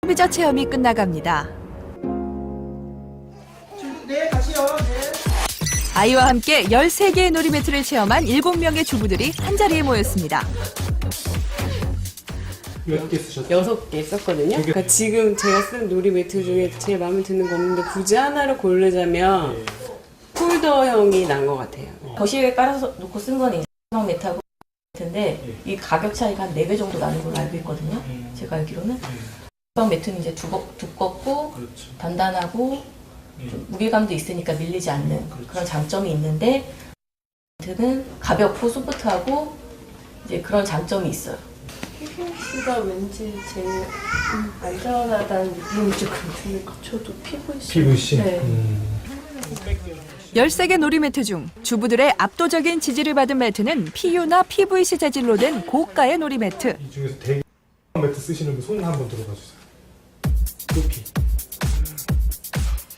소비자 체험이 끝나갑니다. 네, 다시요. 네. 아이와 함께 13개의 놀이매트를 체험한 7명의 주부들이 한자리에 모였습니다. 몇 개 쓰셨어요? 6개 썼거든요. 그러니까 지금 제가 쓴 놀이매트 중에 제일 마음에 드는 거 없는데 굳이 하나를 고르자면 폴더형이 난 것 같아요. 거실에 깔아서 놓고 쓴 건 이상 매트하고 매트인데 이 가격 차이가 한 4배 정도 나는 걸로 알고 있거든요. 제가 알기로는. 이상 매트는 이제 두껍고 그렇죠. 단단하고 좀 무게감도 있으니까 밀리지 않는 그런 장점이 있는데 매트는 가볍고 소프트하고 이제 그런 장점이 있어요. PVC가 왠지 제일 안전하다는 느낌이 조금 드는 것. 저도 PVC. PVC? 네. 13개 놀이매트 중 주부들의 압도적인 지지를 받은 매트는 PU나 PVC 재질로 된 고가의 놀이매트. 이 중에서 되게 매트 쓰시는 분 손 한번 들어봐 주세요. 높이.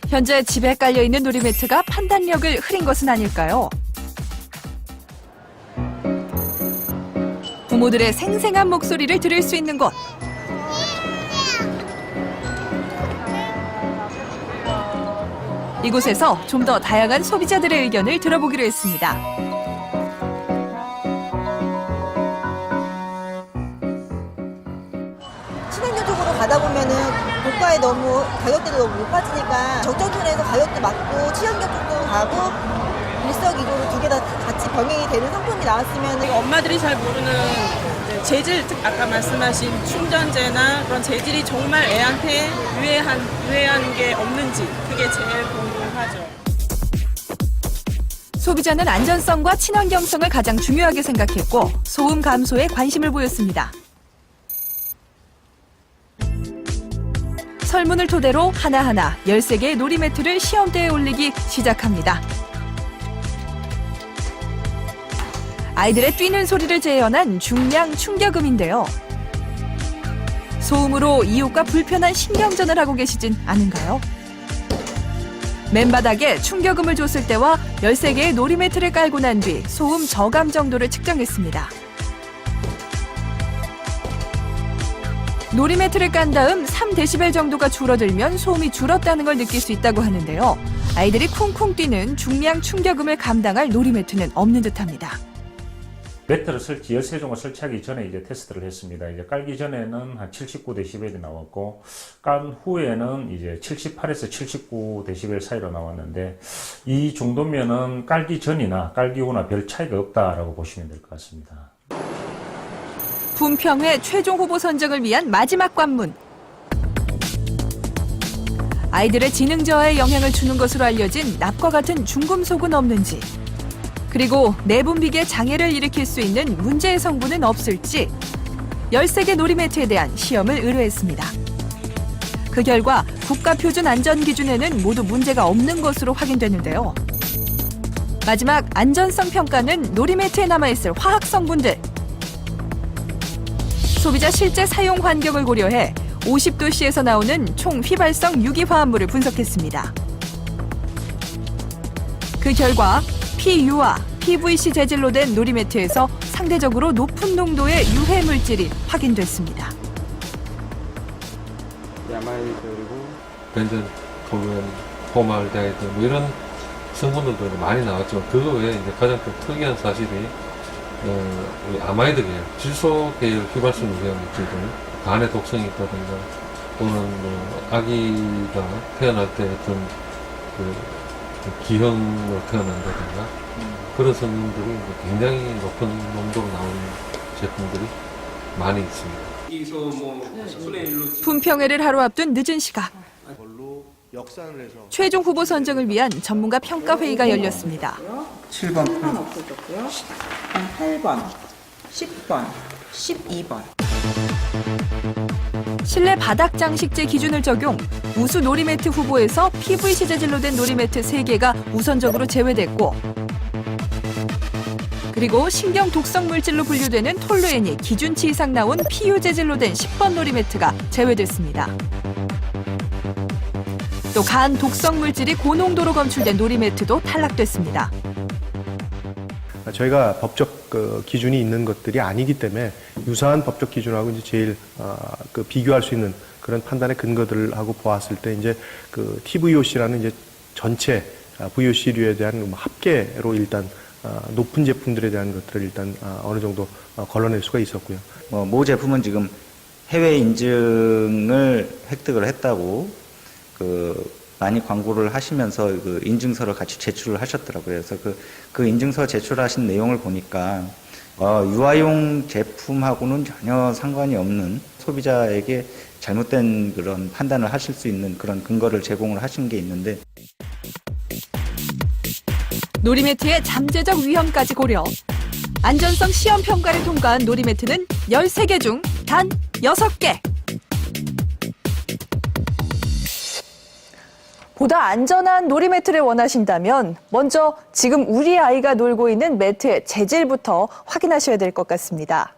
현재 집에 깔려있는 놀이매트가 판단력을 흐린 것은 아닐까요? 부모들의 생생한 목소리를 들을 수 있는 곳. 이곳에서 좀 더 다양한 소비자들의 의견을 들어보기로 했습니다. 친환경적으로 가다 보면은 고가에 너무 가격대도 너무 못 빠지니까 적정선에서 가격도 맞고 친환경 쪽도 가고 일석이조로 두 개 다 같이 병행이 되는 상품이 나왔으면 엄마들이 잘 모르는 재질, 아까 말씀하신 충전재나 그런 재질이 정말 애한테 유해한 게 없는지 그게 제일 궁금하죠. 소비자는 안전성과 친환경성을 가장 중요하게 생각했고 소음 감소에 관심을 보였습니다. 설문을 토대로 하나하나 13개의 놀이매트를 시험대에 올리기 시작합니다. 아이들의 뛰는 소리를 재현한 중량 충격음인데요. 소음으로 이웃과 불편한 신경전을 하고 계시진 않은가요? 맨바닥에 충격음을 줬을 때와 13개의 놀이매트를 깔고 난 뒤 소음 저감 정도를 측정했습니다. 놀이매트를 깐 다음 3dB 정도가 줄어들면 소음이 줄었다는 걸 느낄 수 있다고 하는데요. 아이들이 쿵쿵 뛰는 중량 충격음을 감당할 놀이매트는 없는 듯합니다. 매트를 열세종을 설치하기 전에 이제 테스트를 했습니다. 이제 깔기 전에는 한 79dB이 나왔고, 깐 후에는 이제 78에서 79dB 사이로 나왔는데, 이 정도면은 깔기 전이나 깔기 후나 별 차이가 없다라고 보시면 될 것 같습니다. 품평회 최종 후보 선정을 위한 마지막 관문. 아이들의 지능 저하에 영향을 주는 것으로 알려진 납과 같은 중금속은 없는지, 그리고 내분비계 장애를 일으킬 수 있는 문제의 성분은 없을지 13개 놀이매트에 대한 시험을 의뢰했습니다. 그 결과 국가표준 안전기준에는 모두 문제가 없는 것으로 확인됐는데요. 마지막 안전성 평가는 놀이매트에 남아있을 화학 성분들. 소비자 실제 사용 환경을 고려해 50도씨에서 나오는 총 휘발성 유기화합물을 분석했습니다. 그 결과 PU와 PVC 재질로 된 놀이매트에서 상대적으로 높은 농도의 유해 물질이 확인됐습니다. 야마이드 그리고 벤젠, 토른, 포말데이드 뭐 이런 성분들도 많이 나왔죠. 그 외에 이제 가장 좀 특이한 사실이 우리 아마이드 계열, 질소 계열 휘발성 유해 물질들, 간에 독성이 있다든가 또는 뭐 아기가 태어날 때 어떤 기형으로 태어난다든가 그런 성분들이 굉장히 높은 농도로 나오는 제품들이 많이 있습니다. 품평회를 하루 앞둔 늦은 시각. 최종 후보 선정을 위한 전문가 평가 회의가 열렸습니다. 7번 없어졌고요. 8번, 10번, 12번. 실내 바닥 장식재 기준을 적용, 우수 놀이매트 후보에서 PVC 재질로 된 놀이매트 3개가 우선적으로 제외됐고, 그리고 신경 독성 물질로 분류되는 톨루엔이 기준치 이상 나온 PU 재질로 된 10번 놀이매트가 제외됐습니다. 또 간 독성 물질이 고농도로 검출된 놀이매트도 탈락됐습니다. 저희가 법적 기준이 있는 것들이 아니기 때문에 유사한 법적 기준하고 이제 제일 비교할 수 있는 그런 그런 판단의 근거들하고 보았을 때 이제 그 TVOC라는 이제 전체 VOC류에 대한 합계로 일단 높은 제품들에 대한 것들을 일단 어느 정도 걸러낼 수가 있었고요. 모 제품은 지금 해외 인증을 획득을 했다고 많이 광고를 하시면서 그 인증서를 같이 제출을 하셨더라고요. 그래서 그 인증서 제출하신 내용을 보니까 유아용 제품하고는 전혀 상관이 없는 소비자에게 잘못된 그런 판단을 하실 수 있는 그런 근거를 제공을 하신 게 있는데 놀이매트의 잠재적 위험까지 고려. 안전성 시험 평가를 통과한 놀이매트는 13개 중 단 6개. 보다 안전한 놀이매트를 원하신다면 먼저 지금 우리 아이가 놀고 있는 매트의 재질부터 확인하셔야 될 것 같습니다.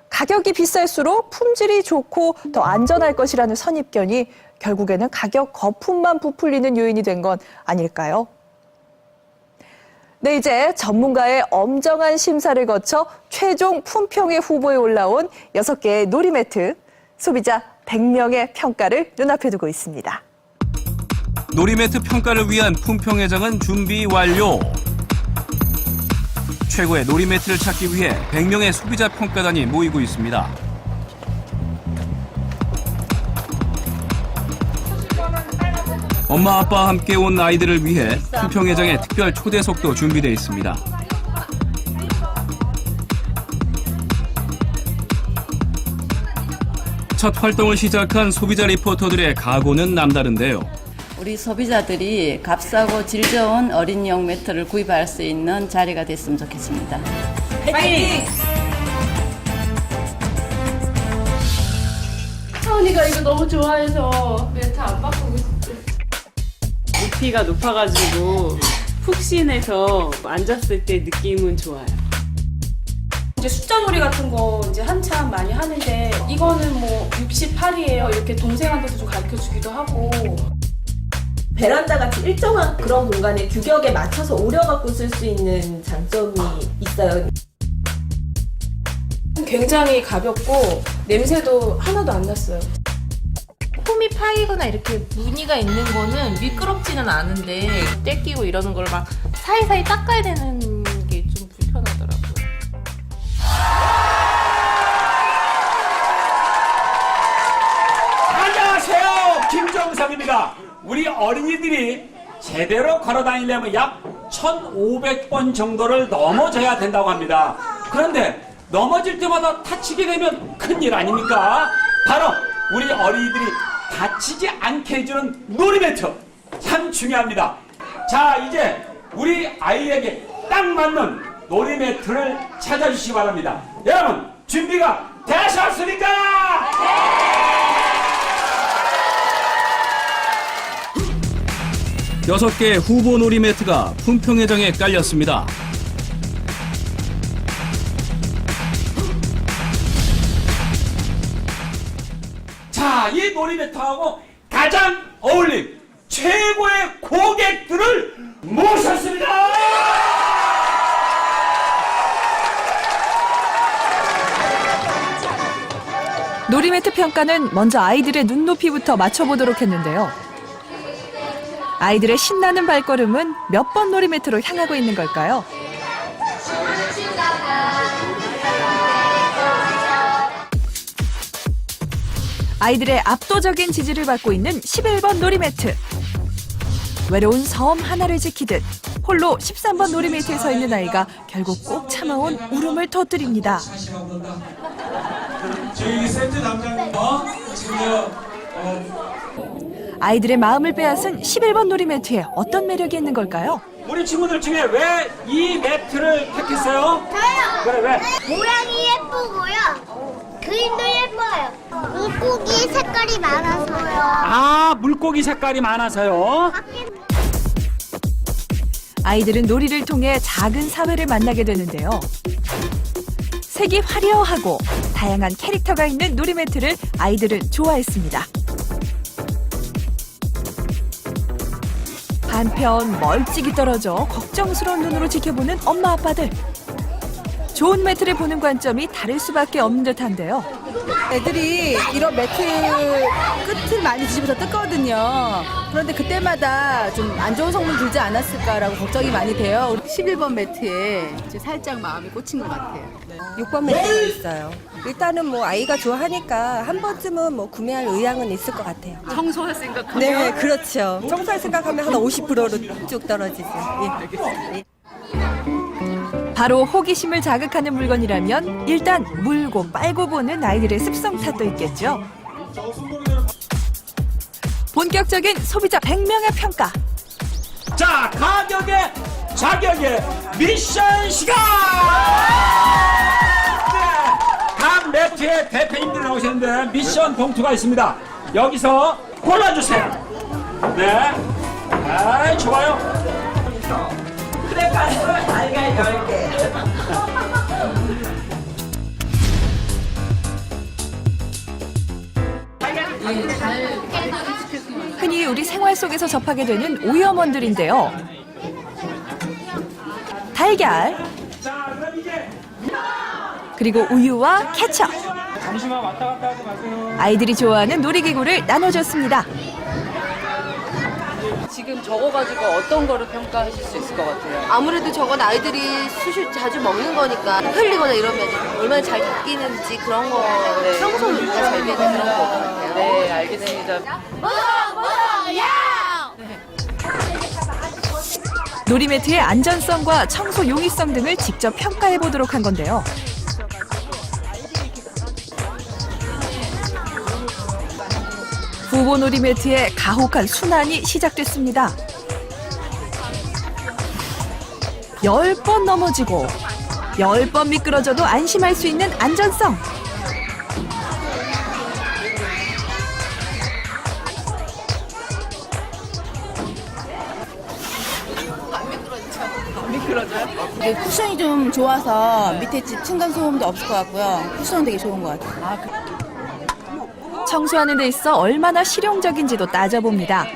가격이 비쌀수록 품질이 좋고 더 안전할 것이라는 선입견이 결국에는 가격 거품만 부풀리는 요인이 된 건 아닐까요? 네, 이제 전문가의 엄정한 심사를 거쳐 최종 품평의 후보에 올라온 6개의 놀이매트, 소비자 100명의 평가를 눈앞에 두고 있습니다. 놀이매트 평가를 위한 품평회장은 준비 완료. 최고의 놀이매트를 찾기 위해 100명의 소비자 평가단이 모이고 있습니다. 엄마 아빠와 함께 온 아이들을 위해 품평회장의 특별 초대석도 준비되어 있습니다. 첫 활동을 시작한 소비자 리포터들의 각오는 남다른데요. 우리 소비자들이 값싸고 질 좋은 어린이용 매트를 구입할 수 있는 자리가 됐으면 좋겠습니다. 파이팅! 차은이가 이거 너무 좋아해서 매트 안 바꾸고 싶어. 높이가 높아가지고 푹신해서 앉았을 때 느낌은 좋아요. 이제 숫자놀이 같은 거 이제 한참 많이 하는데 이거는 뭐 68이에요. 이렇게 동생한테도 좀 가르쳐 주기도 하고. 베란다 같이 일정한 그런 공간에 규격에 맞춰서 오려갖고 쓸 수 있는 장점이 있어요. 굉장히 가볍고 냄새도 하나도 안 났어요. 홈이 파이거나 이렇게 무늬가 있는 거는 미끄럽지는 않은데 때 끼고 이러는 걸 막 사이사이 닦아야 되는 게 좀 불편하더라고요. 안녕하세요, 김정상입니다. 우리 어린이들이 제대로 걸어 다니려면 약 1,500번 정도를 넘어져야 된다고 합니다. 그런데 넘어질 때마다 다치게 되면 큰일 아닙니까? 바로 우리 어린이들이 다치지 않게 해주는 놀이매트 참 중요합니다. 자, 이제 우리 아이에게 딱 맞는 놀이매트를 찾아주시기 바랍니다. 여러분 준비가 되셨습니까? 네! 6개의 후보 놀이매트가 품평회장에 깔렸습니다. 자, 이 놀이매트하고 가장 어울린 최고의 고객들을 모셨습니다. 놀이매트 평가는 먼저 아이들의 눈높이부터 맞춰보도록 했는데요. 아이들의 신나는 발걸음은 몇 번 놀이매트로 향하고 있는 걸까요? 아이들의 압도적인 지지를 받고 있는 11번 놀이매트. 외로운 섬 하나를 지키듯 홀로 13번 놀이매트에 서 있는 아이가 결국 꼭 참아온 울음을 터뜨립니다. 저희 세트 담당님, 아이들의 마음을 빼앗은 11번 놀이매트에 어떤 매력이 있는 걸까요? 우리 친구들 중에 왜 이 매트를 택했어요? 저요. 그래, 왜? 모양이 예쁘고요. 그림도 예뻐요. 물고기 색깔이 많아서요. 아, 물고기 색깔이 많아서요. 아이들은 놀이를 통해 작은 사회를 만나게 되는데요. 색이 화려하고 다양한 캐릭터가 있는 놀이매트를 아이들은 좋아했습니다. 한편 멀찍이 떨어져 걱정스러운 눈으로 지켜보는 엄마 아빠들. 좋은 매트를 보는 관점이 다를 수밖에 없는 듯한데요. 애들이 이런 매트 끝을 많이 뒤집어서 뜯거든요. 그런데 그때마다 좀 안 좋은 성분 들지 않았을까라고 걱정이 많이 돼요. 11번 매트에 이제 살짝 마음이 꽂힌 것 같아요. 6번 매트가 있어요. 일단은 뭐 아이가 좋아하니까 한 번쯤은 뭐 구매할 의향은 있을 것 같아요. 청소할 생각하면? 네, 그렇죠. 청소할 생각하면 한 50%로 쭉 떨어지죠. 예. 바로 호기심을 자극하는 물건이라면 일단 물고 빨고 보는 아이들의 습성 탓도 있겠죠. 본격적인 소비자 100명의 평가. 자, 가격에 자격에 미션 시간! 네, 각 매트의 대표님들 나오시는데 미션 봉투가 있습니다. 여기서 골라주세요. 네. 아, 좋아요. 크레파스 달걀 10개. 흔히 우리 생활 속에서 접하게 되는 오염원들인데요. 달걀, 그리고 우유와 케첩. 잠시만 왔다 갔다 하지 마세요. 아이들이 좋아하는 놀이기구를 나눠줬습니다. 지금 저거 가지고 어떤 거를 평가하실 수 있을 것 같아요? 아무래도 저건 아이들이 수시 자주 먹는 거니까 흘리거나 이러면 얼마나 잘 닦이는지 그런 거 청소가 잘 되는 그런 거 같아요. 네, 알겠습니다. 놀이매트의 안전성과 청소 용이성 등을 직접 평가해 보도록 한 건데요. 후보 놀이매트의 가혹한 순환이 시작됐습니다. 10번 넘어지고 10번 미끄러져도 안심할 수 있는 안전성. 이게 쿠션이 좀 좋아서 밑에 집 층간 소음도 없을 것 같고요. 쿠션은 되게 좋은 것 같아요. 청소하는 데 있어 얼마나 실용적인지도 따져봅니다.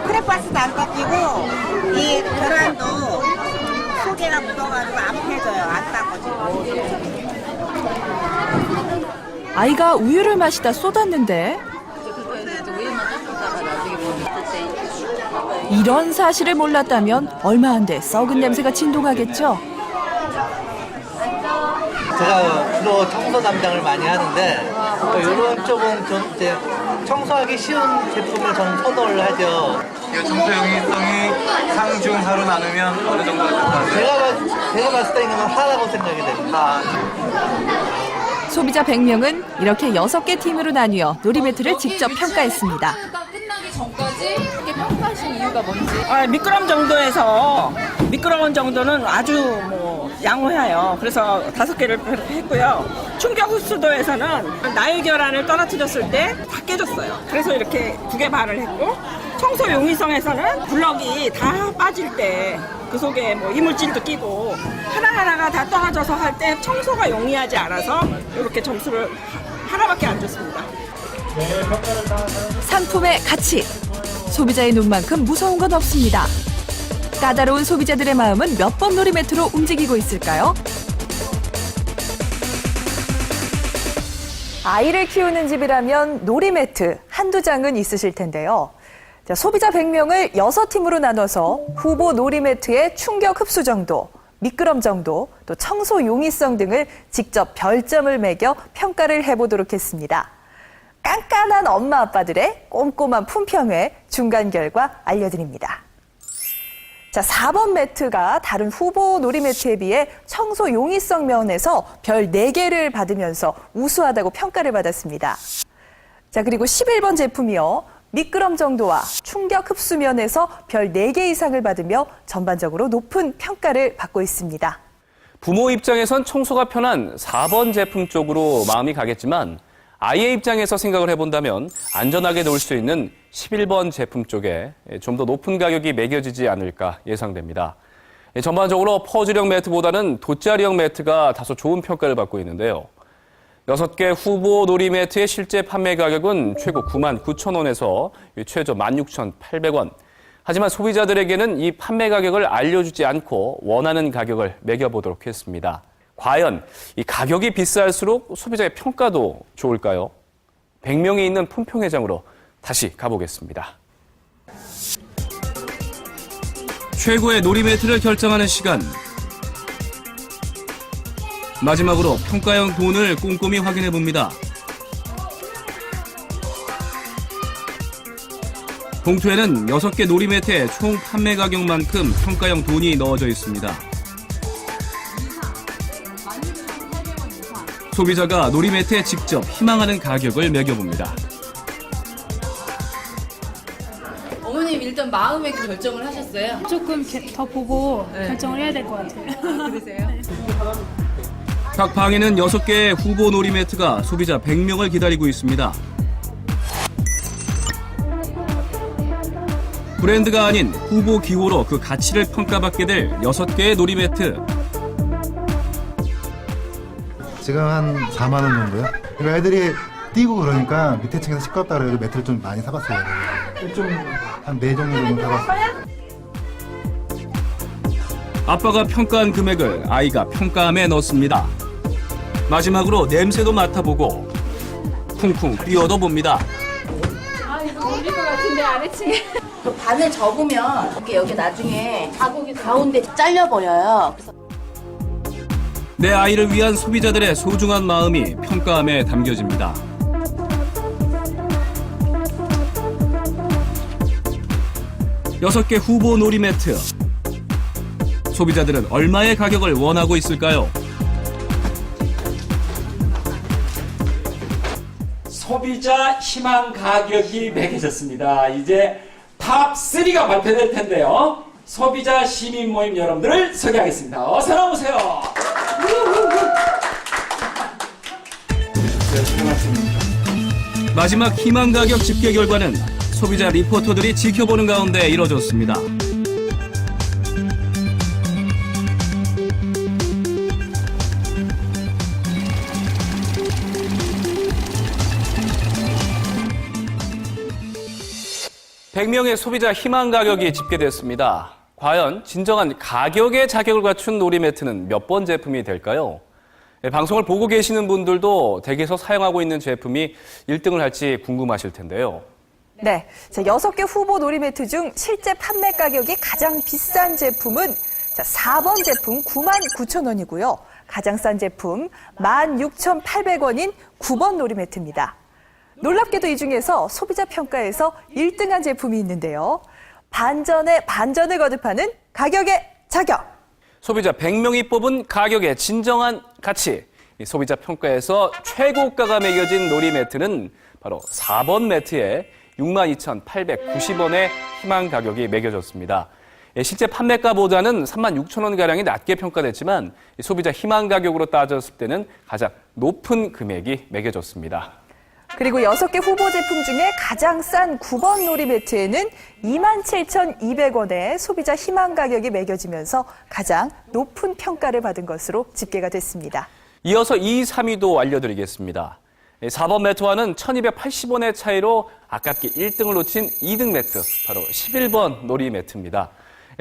크레파스도 안 깎이고 이 계란도 속에가 묻어가지고 안 펴져요. 안 닦아지고. 아이가 우유를 마시다 쏟았는데 이런 사실을 몰랐다면 얼마 안 돼 썩은 냄새가 진동하겠죠. 제가 주로 청소 담당을 많이 하는데 이런 쪽은 좀 이제 청소하기 쉬운 제품을 저는 선호를 하죠. 이 청소 용이성이 상중하로 나누면 어느 정도 될까요? 제가 봤을 때 이건 하라고 생각이 됩니다. 소비자 100명은 이렇게 6개 팀으로 나뉘어 놀이매트를 직접 평가했습니다. 끝나기 전까지 이렇게 평가하신 이유가 뭔지? 미끄럼 정도에서 미끄러운 정도는 아주 뭐 양호해요. 그래서 5개를 했고요. 충격 흡수도에서는 나일 결함을 떨어뜨렸을 때 다 깨졌어요. 그래서 이렇게 2개 반을 했고 청소 용이성에서는 블럭이 다 빠질 때 그 속에 뭐 이물질도 끼고 하나하나가 다 떨어져서 할 때 청소가 용이하지 않아서 이렇게 점수를 하나밖에 안 줬습니다. 상품의 가치. 소비자의 눈만큼 무서운 건 없습니다. 까다로운 소비자들의 마음은 몇 번 놀이매트로 움직이고 있을까요? 아이를 키우는 집이라면 놀이매트 한두 장은 있으실 텐데요. 자, 소비자 100명을 6팀으로 나눠서 후보 놀이매트의 충격 흡수 정도, 미끄럼 정도, 또 청소 용이성 등을 직접 별점을 매겨 평가를 해보도록 했습니다. 깐깐한 엄마 아빠들의 꼼꼼한 품평회 중간 결과 알려드립니다. 자, 4번 매트가 다른 후보 놀이매트에 비해 청소 용이성 면에서 별 4개를 받으면서 우수하다고 평가를 받았습니다. 자, 그리고 11번 제품이요. 미끄럼 정도와 충격 흡수 면에서 별 4개 이상을 받으며 전반적으로 높은 평가를 받고 있습니다. 부모 입장에선 청소가 편한 4번 제품 쪽으로 마음이 가겠지만 아이의 입장에서 생각을 해본다면 안전하게 놓을 수 있는 11번 제품 쪽에 좀 더 높은 가격이 매겨지지 않을까 예상됩니다. 전반적으로 퍼즐형 매트보다는 돗자리형 매트가 다소 좋은 평가를 받고 있는데요. 6개 후보 놀이매트의 실제 판매 가격은 최고 99,000원에서 최저 16,800원. 하지만 소비자들에게는 이 판매 가격을 알려주지 않고 원하는 가격을 매겨보도록 했습니다. 과연 이 가격이 비쌀수록 소비자의 평가도 좋을까요? 100명이 있는 품평회장으로 다시 가보겠습니다. 최고의 놀이매트를 결정하는 시간. 마지막으로 평가형 돈을 꼼꼼히 확인해 봅니다. 봉투에는 6개 놀이매트의 총 판매 가격만큼 평가형 돈이 넣어져 있습니다. 소비자가 놀이매트에 직접 희망하는 가격을 매겨봅니다. 어머님 일단 마음의 결정을 하셨어요? 조금 더 보고 결정을 해야 될 것 같아요. 그러세요? 각 방에는 6개의 후보 놀이매트가 소비자 100명을 기다리고 있습니다. 브랜드가 아닌 후보 기호로 그 가치를 평가받게 될 6개의 놀이매트. 지금 한 4만 원 정도요? 그러니까 애들이 뛰고 그러니까 밑에 층에서 시끄럽다 그래서 매트를 좀 많이 사봤어요. 좀 한 4종류 정도 사봤어요. 아빠가 평가한 금액을 아이가 평가함에 넣습니다. 마지막으로 냄새도 맡아보고 쿵쿵 뛰어도 봅니다. 아, 이거 울릴 것 같은데 아래층에. 그 반을 접으면 여기 나중에 자국이 가운데 잘려버려요. 그래서 내 아이를 위한 소비자들의 소중한 마음이 평가함에 담겨집니다. 여섯 개 후보 놀이매트. 소비자들은 얼마의 가격을 원하고 있을까요? 소비자 희망 가격이 매겨졌습니다. 이제 탑 3가 발표될 텐데요. 소비자 시민 모임 여러분들을 소개하겠습니다. 어서 나오세요. 마지막 희망 가격 집계 결과는 소비자 리포터들이 지켜보는 가운데 이뤄졌습니다. (100명의) 소비자 희망 가격이 집계됐습니다. 과연 진정한 가격의 자격을 갖춘 놀이매트는 몇 번 제품이 될까요? 방송을 보고 계시는 분들도 댁에서 사용하고 있는 제품이 1등을 할지 궁금하실 텐데요. 네, 자, 6개 후보 놀이매트 중 실제 판매 가격이 가장 비싼 제품은 4번 제품 99,000원이고요. 가장 싼 제품 16,800원인 9번 놀이매트입니다. 놀랍게도 이 중에서 소비자 평가에서 1등한 제품이 있는데요. 반전에 반전을 거듭하는 가격의 자격. 소비자 100명이 뽑은 가격의 진정한 가치. 소비자 평가에서 최고가가 매겨진 놀이매트는 바로 4번 매트에 62,890원의 희망 가격이 매겨졌습니다. 실제 판매가보다는 36,000원가량이 낮게 평가됐지만 소비자 희망 가격으로 따졌을 때는 가장 높은 금액이 매겨졌습니다. 그리고 6개 후보 제품 중에 가장 싼 9번 놀이매트에는 27,200원의 소비자 희망 가격이 매겨지면서 가장 높은 평가를 받은 것으로 집계가 됐습니다. 이어서 2, 3위도 알려드리겠습니다. 4번 매트와는 1,280원의 차이로 아깝게 1등을 놓친 2등 매트, 바로 11번 놀이매트입니다.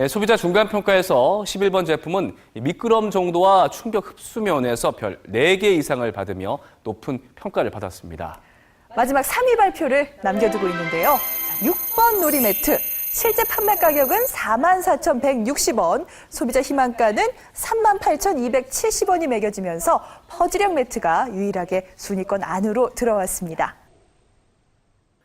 소비자 중간평가에서 11번 제품은 미끄럼 정도와 충격 흡수 면에서 별 4개 이상을 받으며 높은 평가를 받았습니다. 마지막 3위 발표를 남겨두고 있는데요. 6번 놀이매트. 실제 판매 가격은 44,160원, 소비자 희망가는 38,270원이 매겨지면서 퍼즐형 매트가 유일하게 순위권 안으로 들어왔습니다.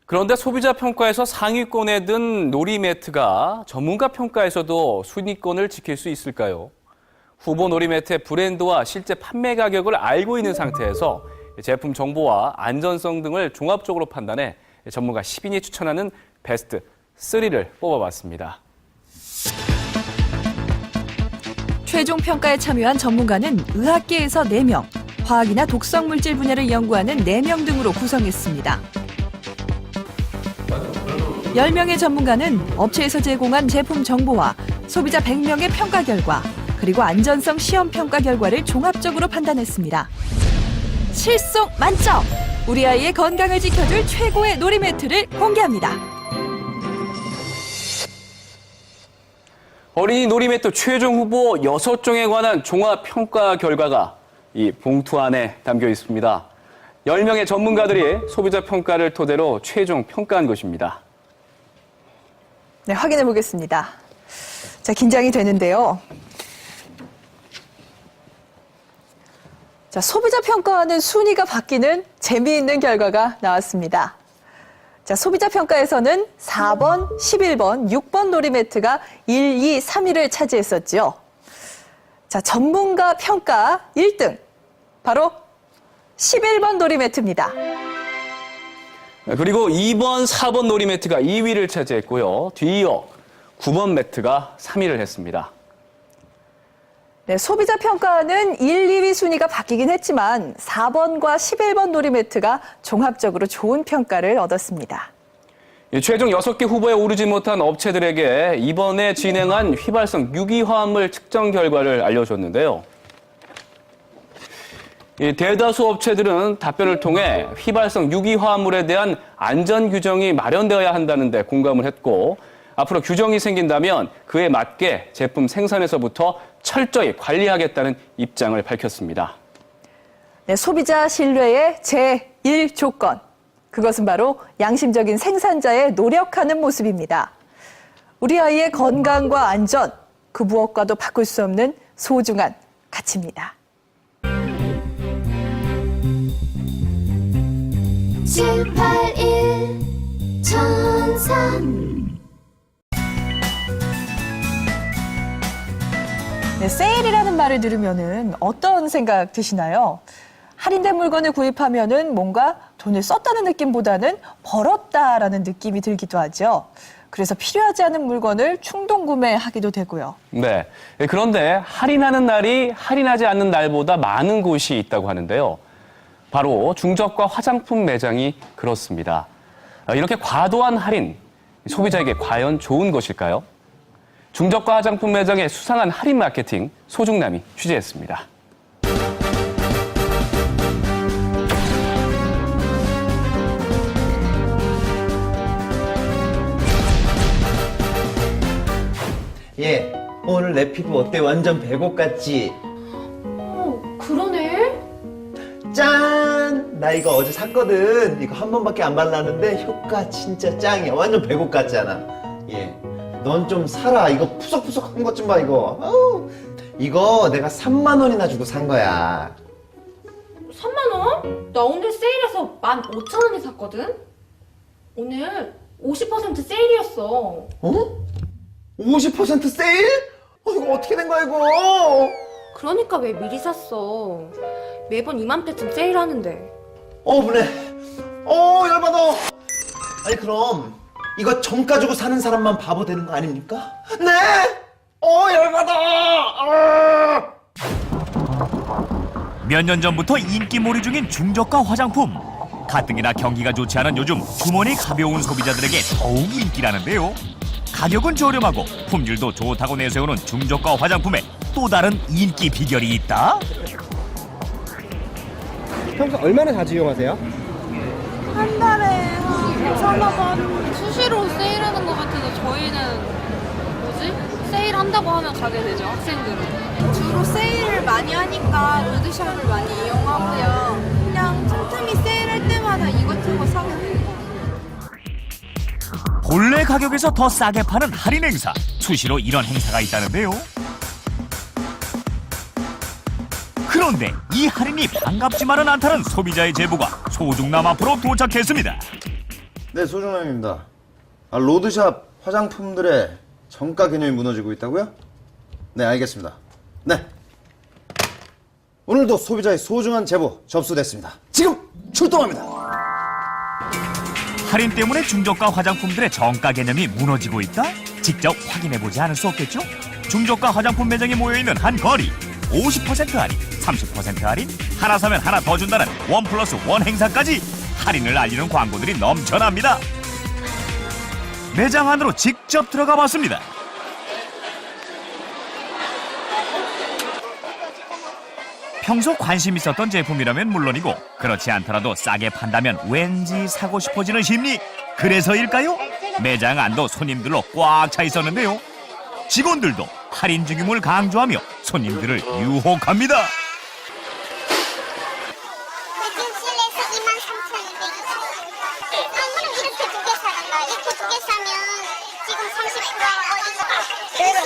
그런데 소비자 평가에서 상위권에 든 놀이매트가 전문가 평가에서도 순위권을 지킬 수 있을까요? 후보 놀이매트의 브랜드와 실제 판매 가격을 알고 있는 상태에서 제품 정보와 안전성 등을 종합적으로 판단해 전문가 10인이 추천하는 베스트 3를 뽑아봤습니다. 최종 평가에 참여한 전문가는 의학계에서 4명, 화학이나 독성 물질 분야를 연구하는 4명 등으로 구성했습니다. 10명의 전문가는 업체에서 제공한 제품 정보와 소비자 100명의 평가 결과, 그리고 안전성 시험 평가 결과를 종합적으로 판단했습니다. 실속 만점! 우리 아이의 건강을 지켜줄 최고의 놀이매트를 공개합니다. 어린이 놀이매트 최종 후보 6종에 관한 종합평가 결과가 이 봉투 안에 담겨 있습니다. 10명의 전문가들이 소비자 평가를 토대로 최종 평가한 것입니다. 네, 확인해 보겠습니다. 자, 긴장이 되는데요. 자, 소비자 평가하는 순위가 바뀌는 재미있는 결과가 나왔습니다. 자, 소비자 평가에서는 4번, 11번, 6번 놀이매트가 1, 2, 3위를 차지했었죠. 자, 전문가 평가 1등, 바로 11번 놀이매트입니다. 그리고 2번, 4번 놀이매트가 2위를 차지했고요. 뒤이어 9번 매트가 3위를 했습니다. 네, 소비자 평가는 1, 2위 순위가 바뀌긴 했지만 4번과 11번 놀이매트가 종합적으로 좋은 평가를 얻었습니다. 최종 6개 후보에 오르지 못한 업체들에게 이번에 진행한 휘발성 유기화합물 측정 결과를 알려줬는데요. 대다수 업체들은 답변을 통해 휘발성 유기화합물에 대한 안전 규정이 마련되어야 한다는 데 공감을 했고, 앞으로 규정이 생긴다면 그에 맞게 제품 생산에서부터 철저히 관리하겠다는 입장을 밝혔습니다. 네, 소비자 신뢰의 제1조건. 그것은 바로 양심적인 생산자의 노력하는 모습입니다. 우리 아이의 건강과 안전, 그 무엇과도 바꿀 수 없는 소중한 가치입니다. 781-1003 네, 세일이라는 말을 들으면은 어떤 생각 드시나요? 할인된 물건을 구입하면은 뭔가 돈을 썼다는 느낌보다는 벌었다라는 느낌이 들기도 하죠. 그래서 필요하지 않은 물건을 충동 구매하기도 되고요. 네. 그런데 할인하는 날이 할인하지 않는 날보다 많은 곳이 있다고 하는데요. 바로 중저가 화장품 매장이 그렇습니다. 이렇게 과도한 할인, 소비자에게 과연 좋은 것일까요? 중저가 화장품 매장의 수상한 할인 마케팅, 소중남이 취재했습니다. 예, 오늘 내 피부 어때? 완전 백옥 같지? 그러네. 짠! 나 이거 어제 샀거든. 이거 한 번밖에 안 발랐는데 효과 진짜 짱이야. 완전 백옥 같잖아. 예, 넌 좀 사라. 이거 푸석푸석한 것 좀 봐, 이거. 아우, 이거 내가 3만 원이나 주고 산 거야. 3만 원? 나 오늘 세일해서 15,000원에 샀거든? 오늘 50% 세일이었어. 어? 50% 세일? 이거 어떻게 된 거야, 이거? 그러니까 왜 미리 샀어. 매번 이맘때쯤 세일하는데. 분해. 열받아. 아니, 그럼 이거 정가 주고 사는 사람만 바보 되는 거 아닙니까? 네! 열받아! 몇 년 전부터 인기몰이 중인 중저가 화장품. 가뜩이나 경기가 좋지 않은 요즘 주머니 가벼운 소비자들에게 더욱 인기라는데요. 가격은 저렴하고 품질도 좋다고 내세우는 중저가 화장품에 또 다른 인기 비결이 있다? 평소 얼마나 자주 이용하세요? 한 달에 한 서너 번 수시로 세일하는 것 같아서 저희는 세일한다고 하면 가게 되죠, 학생들은. 주로 세일을 많이 하니까 로드샵을 많이 이용하고요. 그냥 틈틈이 세일할 때마다 이것저것 사게 돼요. 본래 가격에서 더 싸게 파는 할인 행사. 수시로 이런 행사가 있다는데요. 그런데 이 할인이 반갑지만은 않다는 소비자의 제보가 소중남 앞으로 도착했습니다. 네, 소중남입니다. 로드샵 화장품들의 정가 개념이 무너지고 있다고요? 네, 알겠습니다. 네. 오늘도 소비자의 소중한 제보 접수됐습니다. 지금 출동합니다. 할인 때문에 중저가 화장품들의 정가 개념이 무너지고 있다? 직접 확인해보지 않을 수 없겠죠? 중저가 화장품 매장이 모여있는 한 거리. 50% 할인, 30% 할인, 하나 사면 하나 더 준다는 1+1 행사까지 할인을 알리는 광고들이 넘쳐납니다. 매장 안으로 직접 들어가 봤습니다. 평소 관심 있었던 제품이라면 물론이고 그렇지 않더라도 싸게 판다면 왠지 사고 싶어지는 심리. 그래서일까요? 매장 안도 손님들로 꽉 차 있었는데요. 직원들도 할인 중임을 강조하며 손님들을 유혹합니다. 두 개 사면 지금 30%가 어디서?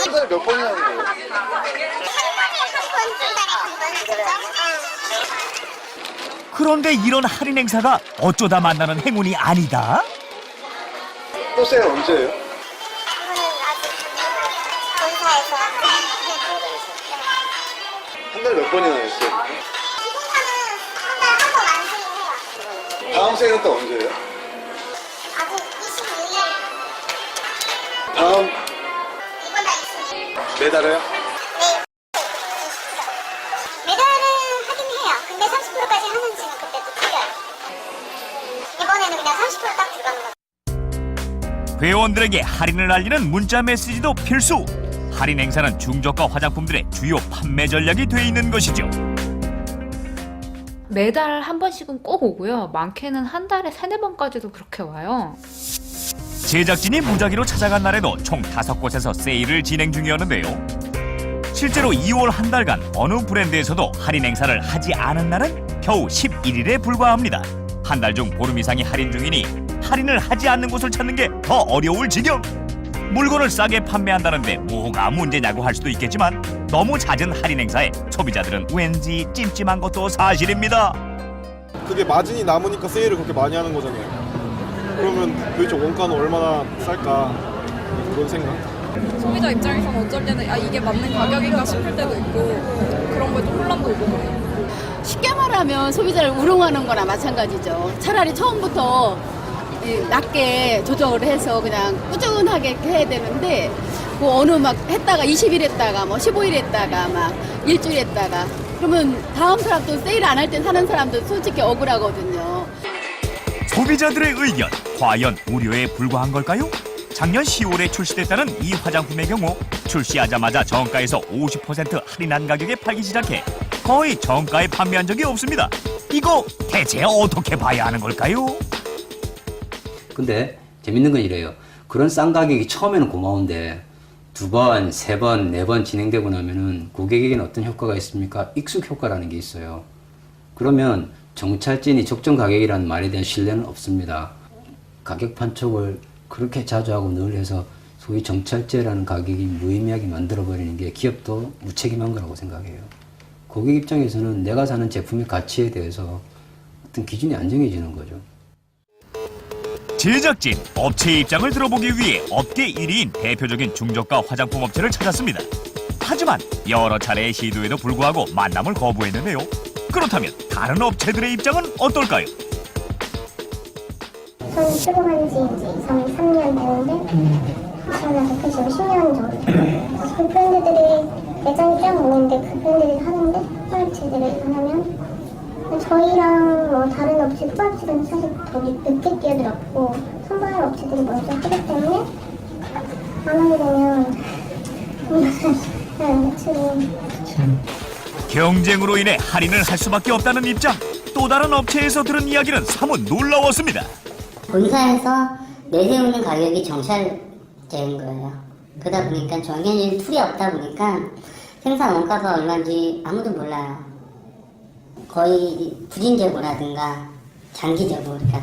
한 달에 몇 번이나 하는 거예요? 그런데 이런 할인 행사가 어쩌다 만나는 행운이 아니다? 또 세일 언제예요? 한 달에 몇 번이나 했어요? 다음 세일은 또 언제예요? 다음 매달에요? 매달은 하긴 해요. 근데 30%까지 하는지는 그때 또 틀려요. 이번에는 그냥 30% 딱 들어가는 거죠. 회원들에게 할인을 알리는 문자 메시지도 필수. 할인 행사는 중저가 화장품들의 주요 판매 전략이 돼 있는 것이죠. 매달 한 번씩은 꼭 오고요. 많게는 한 달에 3-4번까지도 그렇게 와요. 제작진이 무작위로 찾아간 날에도 총 5곳에서 세일을 진행 중이었는데요. 실제로 2월 한 달간 어느 브랜드에서도 할인 행사를 하지 않은 날은 겨우 11일에 불과합니다. 한 달 중 보름 이상이 할인 중이니 할인을 하지 않는 곳을 찾는 게 더 어려울 지경. 물건을 싸게 판매한다는데 뭐가 문제냐고 할 수도 있겠지만 너무 잦은 할인 행사에 소비자들은 왠지 찜찜한 것도 사실입니다. 그게 마진이 남으니까 세일을 그렇게 많이 하는 거잖아요. 그러면 도대체 원가는 얼마나 쌀까 그런 생각. 소비자 입장에서는 어쩔 때는 아 이게 맞는 가격인가 싶을 때도 있고 그런 거에 좀 혼란도 오고. 쉽게 말하면 소비자를 우롱하는 거나 마찬가지죠. 차라리 처음부터 낮게 조정을 해서 그냥 꾸준하게 해야 되는데 뭐 어느 막 했다가 20일 했다가 뭐 15일 했다가 막 일주일 했다가 그러면 다음 사람도 세일 안 할 때 사는 사람도 솔직히 억울하거든요. 소비자들의 의견 과연 우려에 불과한 걸까요? 작년 10월에 출시됐다는 이 화장품의 경우 출시하자마자 정가에서 50% 할인한 가격에 팔기 시작해 거의 정가에 판매한 적이 없습니다. 이거 대체 어떻게 봐야 하는 걸까요? 근데 재밌는 건 이래요. 그런 싼 가격이 처음에는 고마운데 2번, 3번, 4번 진행되고 나면은 고객에게는 어떤 효과가 있습니까? 익숙 효과라는 게 있어요. 그러면 정찰진이 적정 가격이라는 말에 대한 신뢰는 없습니다. 가격 판촉을 그렇게 자주 하고 늘 해서 소위 정찰제라는 가격이 무의미하게 만들어버리는 게 기업도 무책임한 거라고 생각해요. 고객 입장에서는 내가 사는 제품의 가치에 대해서 어떤 기준이 안 정해지는 거죠. 제작진, 업체의 입장을 들어보기 위해 업계 1위인 대표적인 중저가 화장품 업체를 찾았습니다. 하지만 여러 차례의 시도에도 불구하고 만남을 거부했는데요. 그렇다면 다른 업체들의 입장은 어떨까요? 저는 출고한 지 이제 3년 되는데 저는 대표적으로 10년 정도 됐어요. 그 브랜드들이 매장이 꽤 있는데 그 브랜드들이 하는데 후발체들을 안 하면 저희랑 뭐 다른 업체 후발체들은 사실 더 늦게 끼어들었고 선발 업체들이 먼저 하기 때문에 안 하게 되면 경쟁으로 인해 할인을 할 수밖에 없다는 입장. 또 다른 업체에서 들은 이야기는 사뭇 놀라웠습니다. 본사에서 내세우는 가격이 정찰되는 거예요. 그러다 보니까 정해진 툴이 없다 보니까 생산 원가가 얼마인지 아무도 몰라요. 거의 부진 재고라든가 장기 재고, 그러니까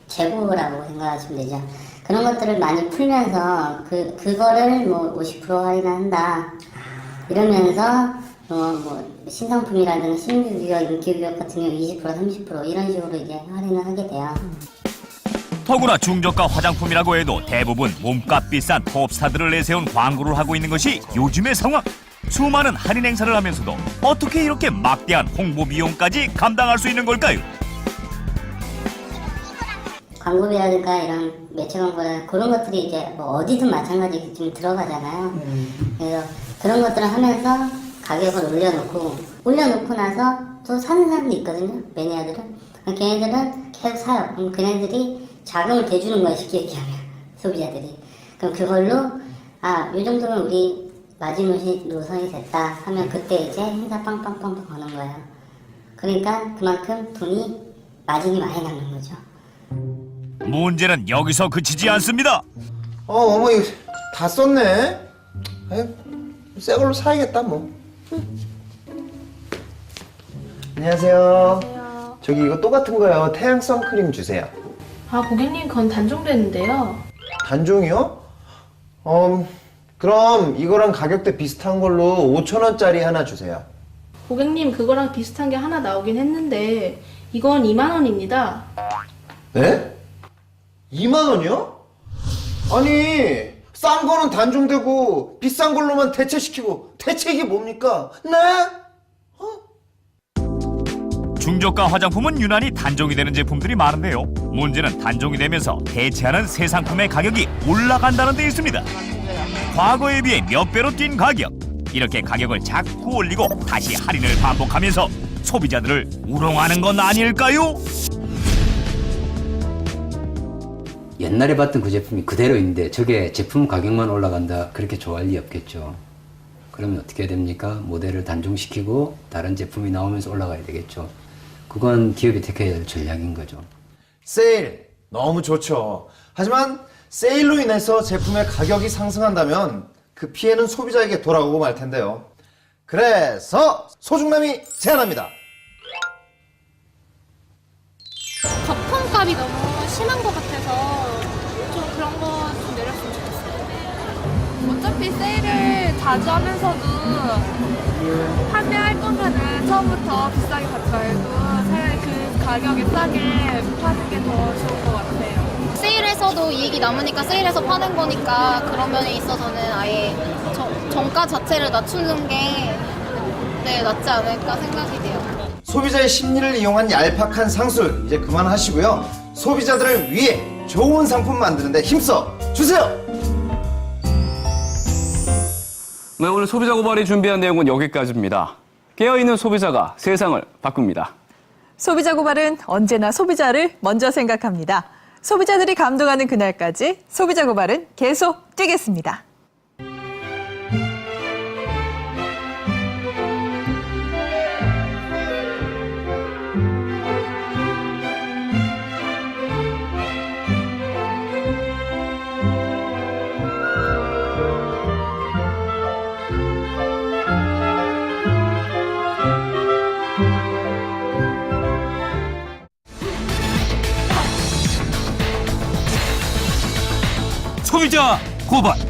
재고라고 생각하시면 되죠. 그런 것들을 많이 풀면서 그거를 뭐 50% 할인한다 이러면서 뭐 신상품이라든가 신규규격, 인기규격 같은 경우 20%, 30% 이런 식으로 이제 할인을 하게 돼요. 더구나 중저가 화장품이라고 해도 대부분 몸값 비싼 톱스타들을 내세운 광고를 하고 있는 것이 요즘의 상황. 수많은 할인 행사를 하면서도 어떻게 이렇게 막대한 홍보 비용까지 감당할 수 있는 걸까요? 광고비라든가 이런 매체 광고나 그런 것들이 이제 뭐 어디든 마찬가지 좀 들어가잖아요. 그래서 그런 것들을 하면서 가격을 올려놓고 나서 또 사는 사람도 있거든요. 매니아들은. 걔네들은 계속 사요. 그럼 걔네들이 자금을 대주는 거야, 쉽게 얘기하면. 소비자들이. 그럼 그걸로 요 정도면 우리 마지못이 노선이 됐다 하면 그때 이제 행사 빵빵빵빵 거는 거예요. 그러니까 그만큼 돈이 마진이 많이 남는 거죠. 문제는 여기서 그치지 않습니다. 어머 이거 다 썼네. 새 걸로 사야겠다 뭐. 안녕하세요. 저기 이거 또 같은 거요. 태양 선크림 주세요. 아, 고객님, 그건 단종됐는데요. 단종이요? 그럼 이거랑 가격대 비슷한 걸로 5,000원짜리 하나 주세요. 고객님, 그거랑 비슷한 게 하나 나오긴 했는데 이건 2만 원입니다. 네? 2만 원이요? 아니, 싼 거는 단종되고 비싼 걸로만 대체시키고 대체 이게 뭡니까? 네? 중저가 화장품은 유난히 단종이 되는 제품들이 많은데요. 문제는 단종이 되면서 대체하는 새 상품의 가격이 올라간다는 데 있습니다. 과거에 비해 몇 배로 뛴 가격. 이렇게 가격을 자꾸 올리고 다시 할인을 반복하면서 소비자들을 우롱하는 건 아닐까요? 옛날에 봤던 그 제품이 그대로 있는데 저게 제품 가격만 올라간다, 그렇게 좋아할 리 없겠죠. 그러면 어떻게 해야 됩니까? 모델을 단종시키고 다른 제품이 나오면서 올라가야 되겠죠. 그건 기업이 택해야 될 전략인 거죠. 세일 너무 좋죠. 하지만 세일로 인해서 제품의 가격이 상승한다면 그 피해는 소비자에게 돌아오고 말 텐데요. 그래서 소중남이 제안합니다. 거품값이 너무 심한 것 같아서 좀 그런 거 좀 내렸으면 좋겠어요. 어차피 세일을 자주 하면서도 판매할 거면은 처음부터 비싸게 받지 말고 차라리 그 가격에 싸게 파는 게 더 좋은 것 같아요. 세일에서도 이익이 남으니까 세일해서 파는 거니까 그런 면에 있어서는 아예 정가 자체를 낮추는 게 낫지 않을까 생각이 돼요. 소비자의 심리를 이용한 얄팍한 상술 이제 그만하시고요. 소비자들을 위해 좋은 상품 만드는데 힘써 주세요. 네, 오늘 소비자 고발이 준비한 내용은 여기까지입니다. 깨어있는 소비자가 세상을 바꿉니다. 소비자 고발은 언제나 소비자를 먼저 생각합니다. 소비자들이 감동하는 그날까지 소비자 고발은 계속 뛰겠습니다. 소비자 고발.